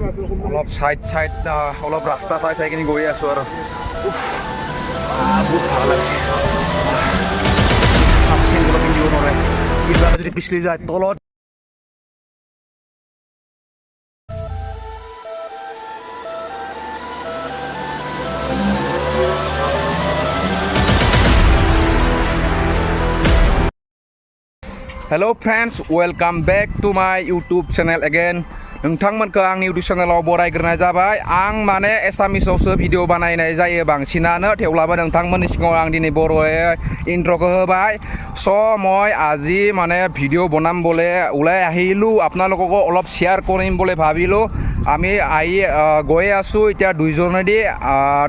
অলপ চাইড অলপ ৰাস্তা চাই কিনি গৈ আছোঁ আৰু বহুত ভাল লাগিছে। চাফচিন অলপ পিন্ধিব নোৱাৰে, কিবা যদি পিছলি যায় তলত। Hello friends, welcome back to my YouTube channel again. नोंथांमोनखौ आंनि इउटुब चेनेलाव बरायग्रोनाय जाबाय। आं माने एसामिसावसो भिडिअ बानायनाय जायो बांसिनानो, थेवब्लाबो नोंथांमोननि सिगाङाव आं दिनै बर'यै ইন্ট্ৰ'কো होबाय। মই আজি মানে ভিডিঅ' বনাম বলে ওলাই আহিলোঁ, আপোনালোককো অলপ শ্বেয়াৰ কৰিম বুলি ভাবিলোঁ। আমি গৈ আছোঁ এতিয়া দুইজনেদি।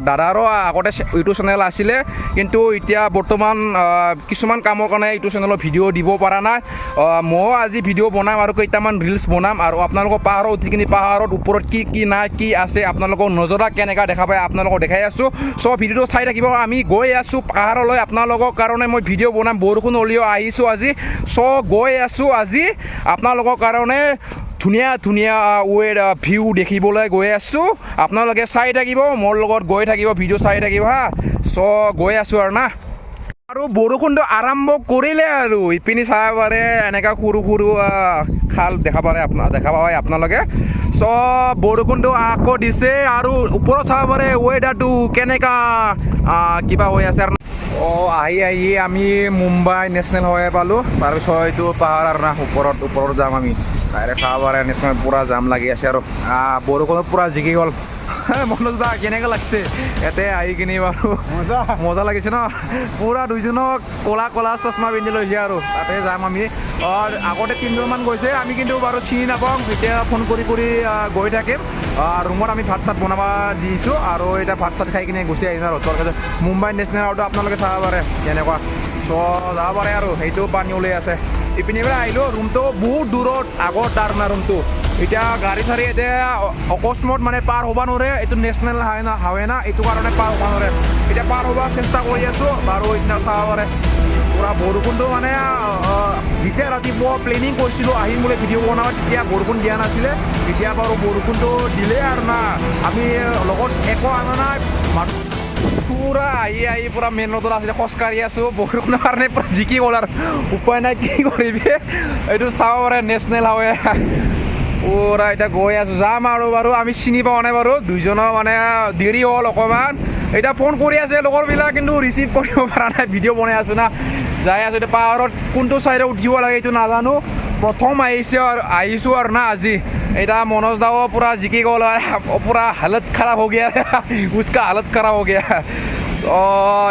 দাদাৰো আগতে ইউটিউব চেনেল আছিলে, কিন্তু এতিয়া বৰ্তমান কিছুমান কামৰ কাৰণে ইউটিউব চেনেলত ভিডিঅ' দিব পৰা নাই। ময়ো আজি ভিডিঅ' বনাম আৰু কেইটামান ৰিলছ বনাম, আৰু আপোনালোকক পাহাৰত উঠি কিনি পাহাৰৰ ওপৰত কি নাই কি আছে আপোনালোকক নজৰা কেনেকৈ দেখা পায় আপোনালোকক দেখাই আছোঁ। ভিডিঅ'টো চাই থাকিব। আমি গৈ আছোঁ পাহাৰলৈ, আপোনালোকৰ কাৰণে মই ভিডিঅ' বনাম। বৰষুণ হ'লেও আহিছোঁ আজি, গৈ আছোঁ আজি আপোনালোকৰ কাৰণে ধুনীয়া ধুনীয়া ভিউ দেখিবলৈ গৈ আছোঁ। আপোনালোকে চাই থাকিব, মোৰ লগত গৈ থাকিব, ভিডিঅ' চাই থাকিব হা। গৈ আছোঁ আৰু না। আৰু বৰষুণটো আৰম্ভ কৰিলে আৰু ইপিনি চাব পাৰে এনেকুৱা সৰু সৰু খাল দেখা পায় আপোনালোকে। বৰষুণটো আকৌ দিছে, আৰু ওপৰত চাব পাৰে ৱেডাৰটো কেনেকুৱা কিবা হৈ আছে আৰু আহি আমি মুম্বাই নেশ্যনেল হাইৱে পালোঁ। তাৰপিছত এইটো পাহাৰ আৰু না, ওপৰত যাম আমি। ডাইৰেক্ট চাব পাৰে নেশ্যনেল পূৰা জাম লাগি আছে, আৰু বৰষুণত পূৰা জিকি গ'ল। মনোজ দা কেনেকৈ লাগিছে ইয়াতে আহি কিনি বাৰু? মজা লাগিছে ন? পূৰা দুইজনক ক'লা চশমা পিন্ধি লৈছে, আৰু তাতে যাম আমি। আগতে 3জনমান গৈছে, আমি কিন্তু বাৰু চিনি নাপাওঁ। এতিয়া ফোন কৰি গৈ থাকিম। ৰুমত আমি ভাত চাত বনাব দিছোঁ, আৰু এতিয়া ভাত চাত খাই কিনে গুচি আহিম আৰু। মুম্বাই নেশ্যনেল হাইৱেটো আপোনালোকে চাব পাৰে কেনেকুৱা। যাব পাৰে আৰু সেইটো পানী ওলাই আছে। ইপিনে পৰা আহিলোঁ, ৰুমটো বহুত দূৰত আগত তাৰ না ৰুমটো। এতিয়া গাড়ী চাড়ী এতিয়া অকস্মাত মানে পাৰ হ'ব নোৱাৰে, এইটো নেশ্যনেল হাইৱে না, এইটো কাৰণে পাৰ হ'ব নোৱাৰে। এতিয়া পাৰ হ'ব চেষ্টা কৰি আছোঁ বাৰু। এতিয়া চাব পাৰে পূৰা বৰষুণটো মানে যেতিয়া ৰাতিপুৱা প্লেনিং কৰিছিলোঁ আহিম বুলি ভিডিঅ' বনাব, তেতিয়া বৰষুণ দিয়া নাছিলে। এতিয়া বাৰু বৰষুণটো দিলে আৰু না, আমি লগত একো অনা নাই। পূৰা আহি পূৰা মেইন ৰোডত আছিলে, খোজকাঢ়ি আছোঁ। বৰষুণৰ কাৰণে পূৰা জিকি গ'ল আৰু উপায় নাই, কি কৰিবি। এইটো চাব পাৰে নেশ্যনেল হাইৱে পূৰা। এতিয়া গৈ আছোঁ, যাম আৰু বাৰু। আমি চিনি পোৱা নাই বাৰু, দুইজনৰ মানে দেৰি হ'ল অকণমান। এতিয়া ফোন কৰি আছে লগৰবিলাক, কিন্তু ৰিচিভ কৰিব পৰা নাই, ভিডিঅ' বনাই আছোঁ না। যাই আছোঁ এতিয়া পাহাৰত। কোনটো ছাইডে উঠিব লাগে এইটো নাজানো, প্ৰথম আহিছোঁ আৰু না আজি। এতিয়া মনোজ দাও পূৰা জিকি গ'ল, পূৰা হালত খাৰাপ হৈ গয়া, উচকা হালত খাৰাপ হৈ গয়া।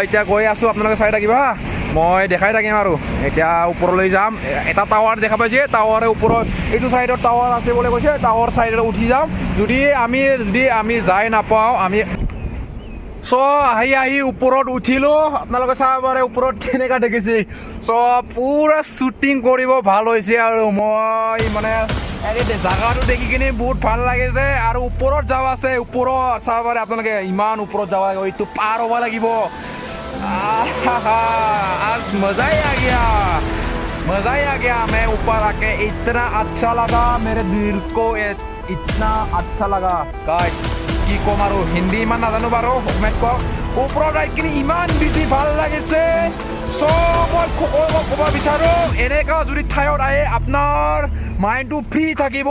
এতিয়া গৈ আছোঁ, আপোনালোকে চাই থাকিব হা, মই দেখাই থাকিম আৰু। এতিয়া ওপৰলৈ যাম। এটা টাৱাৰ দেখা পাইছে, টাৱাৰৰ ওপৰত এইটো ছাইডত টাৱাৰ আছে বুলি কৈছে, টাৱাৰ ছাইডত উঠি যাম। যদি আমি যাই নাপাওঁ আমি আহি ওপৰত উঠিলোঁ। আপোনালোকে চাব পাৰে ওপৰত কেনেকুৱা দেখিছে। পূৰা শ্বুটিং কৰিব ভাল হৈছে, আৰু মই মানে জাগাটো দেখি কিনে বহুত ভাল লাগিছে। আৰু ওপৰত যাব আছে, ওপৰত চাব পাৰে আপোনালোকে, ইমান ওপৰত যাব লাগিব, এইটো পাৰ হ'ব লাগিব। आज मजा ही आ गया। मैं ऊपर आके इतना अच्छा लगा, मेरे दिल को इतना अच्छा लगा। गाइस কি ক'ম আৰু, হিন্দী ইমান নাজানো বাৰু, ওপৰত আহি কিনে ইমান বেছি ভাল লাগিছে। মই ক'ব বিচাৰোঁ, এনেকুৱা যদি ঠাইত আহে আপোনাৰ মাইণ্ডটো ফ্ৰী থাকিব।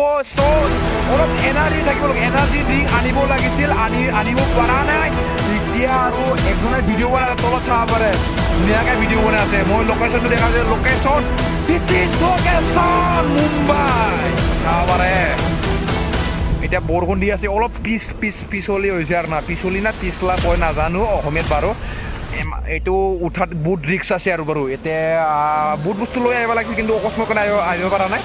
অলপ এনাৰ্জি থাকিব লাগে, এনাৰ্জি ড্ৰিংক আনিব লাগিছিল, আনিব পৰা নাই। এতিয়া আৰু একজনে ভিডিঅ' বনাই তলত চাব পাৰে, ধুনীয়াকৈ ভিডিঅ' বনাই আছে। মই লোকেশ্যনটো দেখা যায়, লোকেশ্যন মুম্বাই চাব পাৰে। এতিয়া বৰষুণ দি আছে, অলপ পিছলি হৈছে আৰু না, পিছলি না পিছলা কয় নাজানো অসমীয়াত বাৰু। এইটো উঠাত বহুত ৰিক্স আছে আৰু বাৰু। এতিয়া বহুত বস্তু লৈ আহিব লাগিছিল, কিন্তু অকস্মাত আহিব পৰা নাই।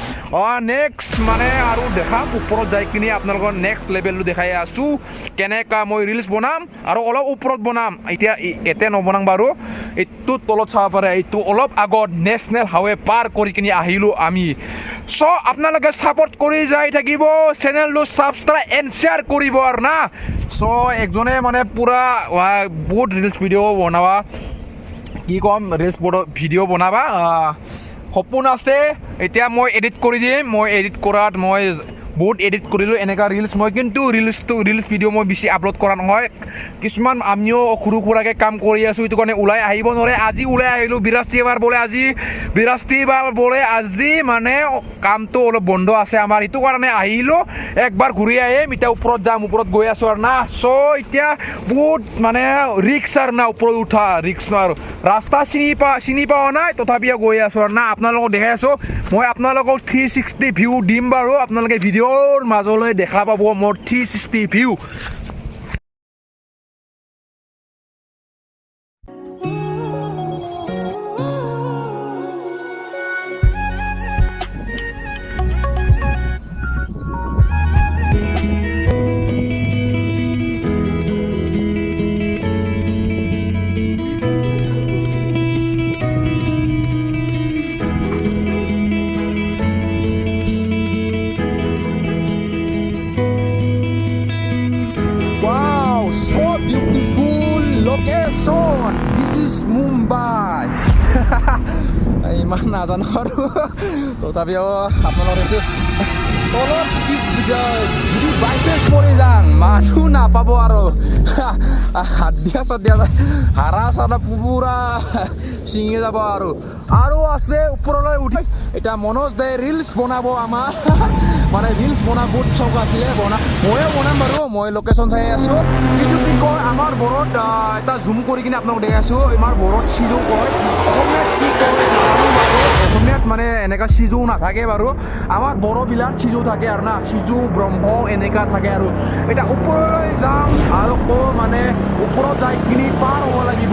নেক্সট মানে আৰু দেখাম, ওপৰত যাই কিনি আপোনালোকৰ নেক্সট লেভেলটো দেখাই আছোঁ, কেনেকুৱা মই ৰিলচ বনাম আৰু অলপ ওপৰত বনাম। এতিয়া নবনাম বাৰু, এইটো তলত চাব পাৰে, এইটো অলপ আগত নেশ্যনেল হাইৱে পাৰ কৰি কিনি আহিলোঁ আমি। আপোনালোকে ছাপোৰ্ট কৰি যাই থাকিব, চেনেলটো ছাবস্ক্ৰাইব এণ্ড শ্বেয়াৰ কৰিব আৰু না। একজনে মানে পূৰা বহুত ৰিলচ ভিডিঅ' বনাবা, কি ক'ম, ৰিলচ ভিডিঅ' বনাবা সপোন আছে। এতিয়া মই এডিট কৰি দিম, মই এডিট কৰাত মই বহুত এডিট কৰিলোঁ এনেকুৱা ৰিলছ মই কিন্তু ৰিলছ ভিডিঅ' মই বেছি আপলোড কৰা নহয় কিছুমান আমিও সৰু সুৰাকৈ কাম কৰি আছোঁ সেইটো কাৰণে ওলাই আহিব নোৱাৰে আজি ওলাই আহিলোঁ বৃহস্পতিবাৰ বোলে আজি মানে কামটো অলপ বন্ধ আছে আমাৰ সেইটো কাৰণে আহিলোঁ একবাৰ ঘূৰি আহিম এতিয়া ওপৰত যাম ওপৰত গৈ আছোঁ আৰু না চ' এতিয়া বহুত মানে ৰিক্স আৰু না ওপৰত উঠা ৰিক্স আৰু ৰাস্তা চিনি পোৱা নাই তথাপিও গৈ আছোঁ আৰু না আপোনালোকক দেখাই আছোঁ মই আপোনালোকক 360 ভিউ দিম বাৰু আপোনালোকে ভিডিঅ'ৰ মাজলৈ দেখা পাব মোৰ 360 view location. This is Mumbai. ইমান নাজানো আৰু তথাপিও আপোনালোকে তলত যদি বাইচান্স পৰি যাওঁ মানুহ নাপাব আৰু হাদিয়া চদিয়া হাৰা চাৰা পুৰা ছিঙি যাব আৰু আছে ওপৰলৈ উঠি এতিয়া মনোজ দে ৰিলছ বনাব আমাৰ মানে ৰিলছ বনাব বহুত চখ আছিলে ময়ো বনাম বাৰু মই লোকেশ্যন চাই আছোঁ কিন্তু কি কয় আমাৰ বৰত এটা জুম কৰি কিনে আপোনালোক দেখাই আছোঁ আমাৰ বৰত চিজু কয় অসমীয়াত কি কয় অসমীয়াত মানে এনেকুৱা চিজু নাথাকে বাৰু আমাৰ বড়োবিলাক চিজু থাকে আৰু না চিজু ব্ৰহ্ম এনেকুৱা থাকে আৰু এতিয়া ওপৰলৈ যাম আৰু মানে ওপৰত যাই কিনি পাৰ হ'ব লাগিব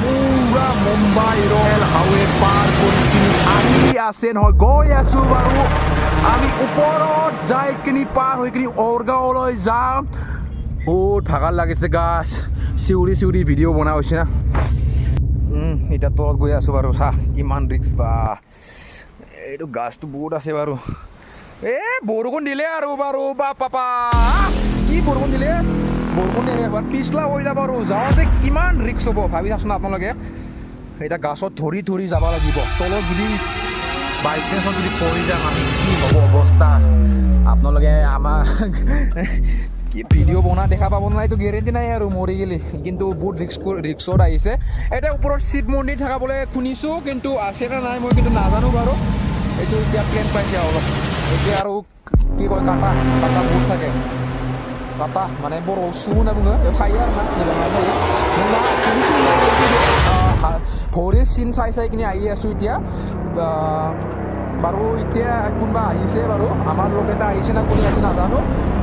পুৰা মুম্বাই ৰয়েল হাইৱে পাৰ কৰি কিনি আহি আছে নহয় গৈ আছোঁ বাৰু আমি ওপৰত যাই কিনি পাৰ হৈ কিনি অৰগাঁৱলৈ যাম বহুত ভাগৰ লাগিছে গাছ চিউৰি ভিডিঅ' বনোৱা হৈছে না এতিয়া তলত গৈ আছোঁ বাৰু চা কিমান ৰিক্স বা এইটো গাছটো বহুত আছে বাৰু বৰষুণ দিলে আৰু বাৰু বা পাপা কি বৰষুণ দিলে এবাৰ পিছলা হৈ যাব আৰু যাওঁতে কিমান ৰিক্স হ'ব ভাবি চাওকচোন আপোনালোকে এতিয়া গাছত ধৰি যাব লাগিব তলত যদি বাইচান্সত যদি পৰি যাম আমি কি হ'ব অৱস্থা আপোনালোকে আমাক কি ভিডিঅ' বনা দেখা পাব নাই এইটো গেৰেণ্টি নাই আৰু মৰি গ'লে কিন্তু বহুত ৰিক্সত আহিছে এতিয়া ওপৰত শিৱ মন্দিৰ থকা বোলে শুনিছোঁ কিন্তু আছে নে নাই মই কিন্তু নাজানো বাৰু এইটো এতিয়া প্লেন পাইছে অলপ এতিয়া আৰু কি কয় কাটা বহুত থাকে কাটা মানে বৰ চু না বুঙো ঠাই আৰু না ভৰিৰ চিন চাই কিনি আহি আছোঁ এতিয়া বাৰু এতিয়া কোনোবা আহিছে বাৰু আমাৰ লগ এটা আহিছে না কোনে আহিছে নাজানো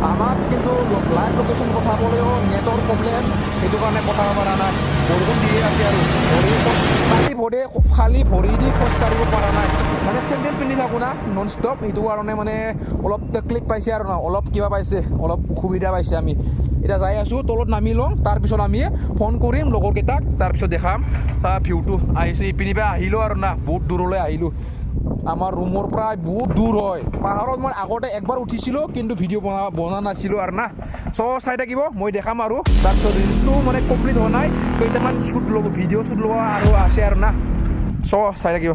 আমাক কিন্তু লাইভ লোকেশ্যন পঠাবলৈও নেটৰ প্ৰব্লেম সেইটো কাৰণে পঠাব পৰা নাই বৰষুণ দিয়ে আছে আৰু খালী ভৰি দি খোজকাঢ়িব পৰা নাই মানে চেণ্ডেল পিন্ধি থাকোঁ না নন ষ্টপ সেইটো কাৰণে মানে অলপ তকলিফ পাইছে আৰু না অলপ কিবা পাইছে অলপ অসুবিধা পাইছে আমি এতিয়া যাই আছোঁ তলত নামি লওঁ তাৰপিছত আমি ফোন কৰিম লগৰকেইটাক তাৰপিছত দেখাম ভিউটো আহিছে ইপিনি পৰা আহিলোঁ আৰু না বহুত দূৰলৈ আহিলোঁ আমাৰ ৰুমৰ পৰা বহুত দূৰ হয় পাহাৰত মই আগতে একবাৰ উঠিছিলোঁ কিন্তু ভিডিঅ' বনোৱা নাছিলোঁ আৰু না চ' চাই থাকিব মই দেখাম আৰু তাৰপিছত ৰিলছটো মানে কমপ্লিট হোৱা নাই কেইটামান ভিডিঅ' শ্বুট লোৱা আৰু আছে আৰু না চ' চাই থাকিব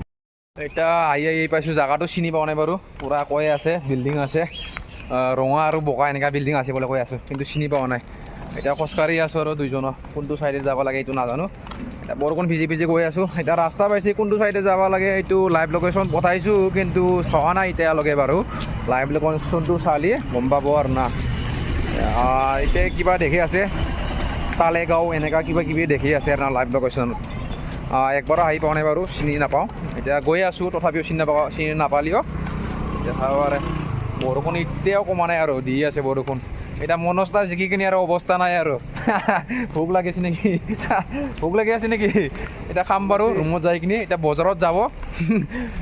এতিয়া আহি পাইছোঁ জেগাটো চিনি পোৱা নাই বাৰু পূৰা কৈ আছে বিল্ডিং আছে ৰঙা আৰু বগা এনেকুৱা বিল্ডিং আছে বুলি কৈ আছোঁ কিন্তু চিনি পোৱা নাই এতিয়া খোজকাঢ়ি আছোঁ আৰু দুইজনৰ কোনটো ছাইডে যাব লাগে এইটো নাজানো এতিয়া বৰষুণ ভিজি গৈ আছোঁ এতিয়া ৰাস্তা পাইছে কোনটো ছাইডে যাব লাগে এইটো লাইভ লোকেশ্যন পঠাইছোঁ কিন্তু চোৱা নাই এতিয়ালৈকে বাৰু লাইভ লোকেশ্যনটো চালি গম পাব আৰু না এতিয়া কিবা দেখি আছে তালেগাঁও এনেকুৱা কিবি দেখি আছে আৰু না লাইভ লোকেশ্যনত একবাৰো আহি পোৱা নাই বাৰু চিনি নাপাওঁ এতিয়া গৈ আছোঁ তথাপিও চিনি নাপালেও এতিয়া চাব পাৰে বৰষুণ এতিয়াও কমা নাই আৰু দি আছে বৰষুণ এতিয়া মনস্থা জিকি কিনি আৰু অৱস্থা নাই আৰু ভোক লাগিছে নেকি এতিয়া খাম বাৰু ৰুমত যাই কিনি এতিয়া বজাৰত যাব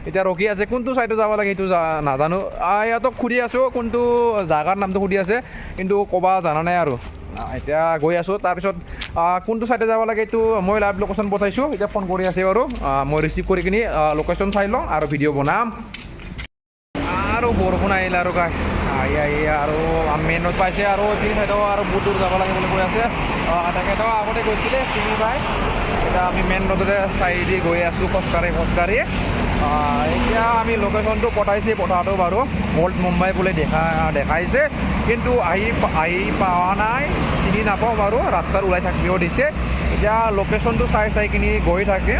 এতিয়া ৰখি আছে কোনটো ছাইডত যাব লাগে সেইটো নাজানো ইহঁতক সুধি আছোঁ কোনটো জাগাৰ নামটো সুধি আছে কিন্তু ক'ব জানা নাই আৰু এতিয়া গৈ আছোঁ তাৰপিছত কোনটো ছাইডে যাব লাগে এইটো মই লাইভ লোকেশ্যন পঠাইছোঁ এতিয়া ফোন কৰি আছে বাৰু মই ৰিচিভ কৰি কিনি লোকেশ্যন চাই লওঁ আৰু ভিডিঅ' বনাম আৰু বৰষুণ আহিল আৰু আহি আৰু মেইন ৰোড পাইছে আৰু এইখিনি চাইডেও আৰু বহুত দূৰ যাব লাগে বুলি কৈ আছে তেখেতেও আগতে গৈছিলে চিনি পাই এতিয়া আমি মেইন ৰোডতে চাইডি গৈ আছোঁ খোজকাঢ়ি এতিয়া আমি লোকেশ্যনটো পঠাটো বাৰু অল্ড মুম্বাই বুলি দেখাইছে কিন্তু আহি পোৱা নাই চিনি নাপাওঁ বাৰু ৰাস্তাত ওলাই থাকিব দিছে এতিয়া লোকেশ্যনটো চাই কিনি গৈ থাকে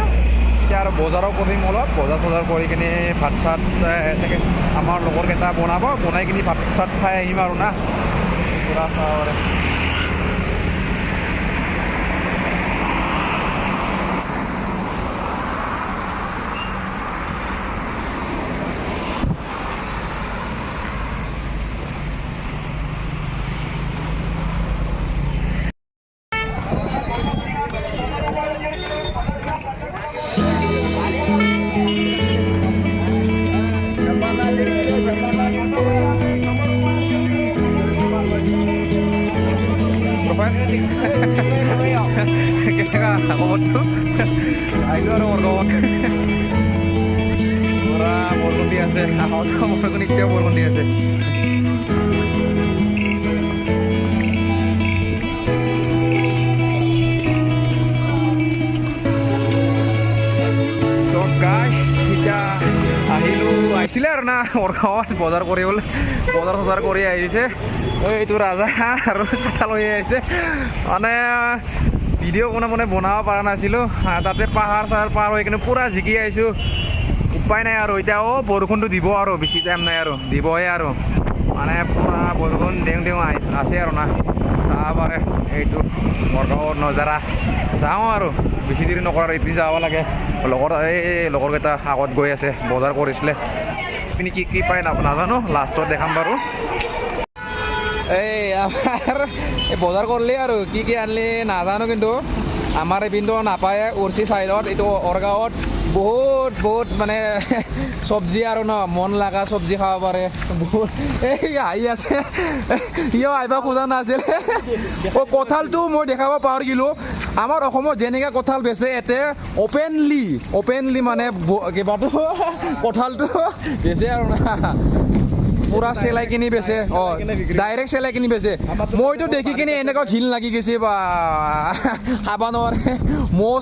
এতিয়া আৰু বজাৰো কৰিম অলপ বজাৰ কৰি কিনি ভাত চাত এনেকৈ আমাৰ লগৰকেইটা বনাই কিনি ভাত চাত খাই আহিম আৰু না পূৰা চাওঁ কেনেকুৱা খবৰটো আহিলোঁ আৰু বৰগাঁৱত পূৰা বৰষুণ দি আছে বৰষুণ এতিয়াও বৰষুণ দি আছে চব গাছ এতিয়া আহিছিলে আৰু না বৰগাঁৱত বজাৰ কৰি আহিছে এইটো ৰাজা আৰু ছাতা লৈ আহিছে মানে ভিডিঅ' মানে বনাব পৰা নাছিলোঁ তাতে পাহাৰ পাৰ হৈ কিনে পূৰা জিকি আহিছোঁ উপায় নাই আৰু এতিয়া বৰষুণটো দিব আৰু বেছি টাইম নাই আৰু দিবহে আৰু মানে পূৰা বৰষুণ দেওঁ আছে আৰু না তাৰপৰা এইটো বৰগাঁৱৰ নজাৰা যাওঁ আৰু বেছি দেৰি নকৰা আৰু ইপিনে যাব লাগে লগৰকেইটা আগত গৈ আছে বজাৰ কৰিছিলে ইপিনে কি পায় নাজানো লাষ্টত দেখাম বাৰু এই আমাৰ এই বজাৰ কৰিলে আৰু কি আনিলে নাজানো কিন্তু আমাৰ এইপিনেতো নাপায় উৰ্চি চাইডত এইটো অৰগাঁৱত বহুত মানে চব্জি আৰু ন মন লগা চব্জি খাব পাৰে বহুত এই আহি আছে সিও আহিব খোজা নাছিল কঁঠালটো মই দেখাব পাহৰিলোঁ আমাৰ অসমত যেনেকৈ কঁঠাল বেচে ইয়াতে অপেনলি মানে কিবাটো কঁঠালটো বেচে আৰু না পূৰা চেলাই কিনি বেচে ডাইৰেক্ট চেলাই কিনি বেচে মইতো দেখি কিনি এনেকুৱা ঘিণ লাগি গৈছে বা খাব নোৱাৰে মৌ